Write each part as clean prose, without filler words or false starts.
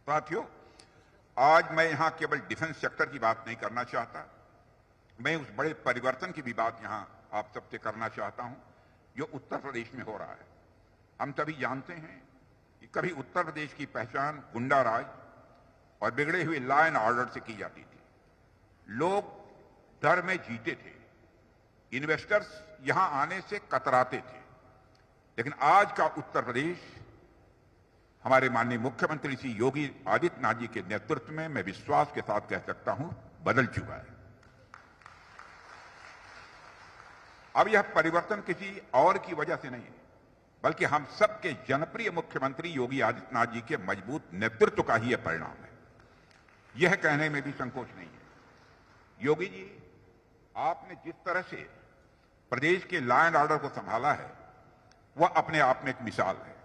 साथियों, आज मैं यहां केवल डिफेंस सेक्टर की बात नहीं करना चाहता, मैं उस बड़े परिवर्तन की भी बात यहां आप सबसे करना चाहता हूं जो उत्तर प्रदेश में हो रहा है। हम सभी जानते हैं कि कभी उत्तर प्रदेश की पहचान गुंडा राज और बिगड़े हुए लॉ एंड ऑर्डर से की जाती थी। लोग डर में जीते थे, इन्वेस्टर्स यहां आने से कतराते थे। लेकिन आज का उत्तर प्रदेश हमारे माननीय मुख्यमंत्री श्री योगी आदित्यनाथ जी के नेतृत्व में मैं विश्वास के साथ कह सकता हूं बदल चुका है। अब यह परिवर्तन किसी और की वजह से नहीं है, बल्कि हम सबके जनप्रिय मुख्यमंत्री योगी आदित्यनाथ जी के मजबूत नेतृत्व का ही यह परिणाम है। यह कहने में भी संकोच नहीं है। योगी जी, आपने जिस तरह से प्रदेश के लॉ एंड ऑर्डर को संभाला है वह अपने आप में एक मिसाल है।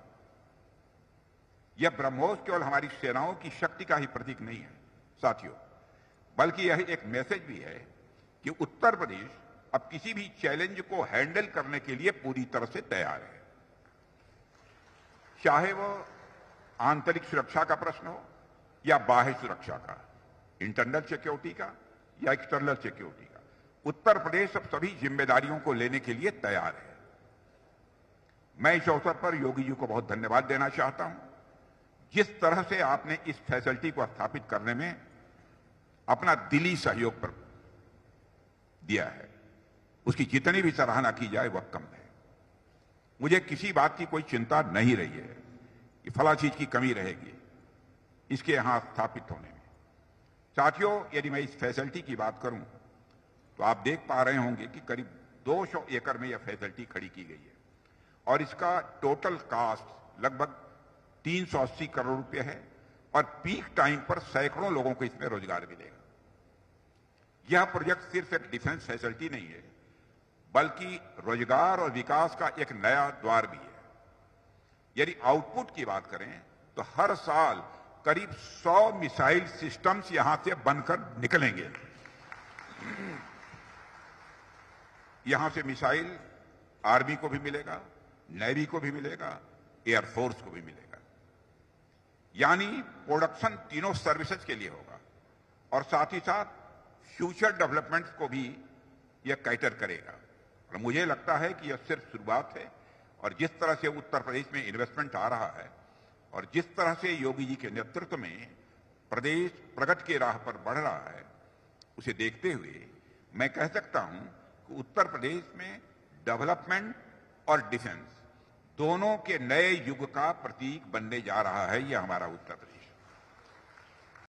यह ब्रह्मोस केवल हमारी सेनाओं की शक्ति का ही प्रतीक नहीं है साथियों, बल्कि यह एक मैसेज भी है कि उत्तर प्रदेश अब किसी भी चैलेंज को हैंडल करने के लिए पूरी तरह से तैयार है। चाहे वह आंतरिक सुरक्षा का प्रश्न हो या बाह्य सुरक्षा का, इंटरनल सिक्योरिटी का या एक्सटर्नल सिक्योरिटी का, उत्तर प्रदेश अब सभी जिम्मेदारियों को लेने के लिए तैयार है। मैं इस अवसर पर योगी जी को बहुत धन्यवाद देना चाहता हूं। जिस तरह से आपने इस फैसिलिटी को स्थापित करने में अपना दिली सहयोग पर दिया है, उसकी जितनी भी सराहना की जाए वह कम है। मुझे किसी बात की कोई चिंता नहीं रही है कि फला चीज की कमी रहेगी इसके यहां स्थापित होने में। साथियों, यदि मैं इस फैसिलिटी की बात करूं तो आप देख पा रहे होंगे कि करीब 200 एकड़ में यह फैसिलिटी खड़ी की गई है और इसका टोटल कॉस्ट लगभग 380 करोड़ रुपए है और पीक टाइम पर सैकड़ों लोगों को इसमें रोजगार मिलेगा। यह प्रोजेक्ट सिर्फ एक डिफेंस फैसिलिटी नहीं है, बल्कि रोजगार और विकास का एक नया द्वार भी है। यदि आउटपुट की बात करें तो हर साल करीब 100 मिसाइल सिस्टम्स यहां से बनकर निकलेंगे। यहां से मिसाइल आर्मी को भी मिलेगा, नेवी को भी मिलेगा, एयरफोर्स को भी मिलेगा। यानी प्रोडक्शन तीनों सर्विसेज के लिए होगा और साथ ही साथ फ्यूचर डेवलपमेंट्स को भी यह कैटर करेगा। और मुझे लगता है कि यह सिर्फ शुरुआत है और जिस तरह से उत्तर प्रदेश में इन्वेस्टमेंट आ रहा है और जिस तरह से योगी जी के नेतृत्व में प्रदेश प्रगति की राह पर बढ़ रहा है, उसे देखते हुए मैं कह सकता हूं कि उत्तर प्रदेश में डेवलपमेंट और डिफेंस दोनों के नए युग का प्रतीक बनने जा रहा है यह हमारा उत्तर प्रदेश।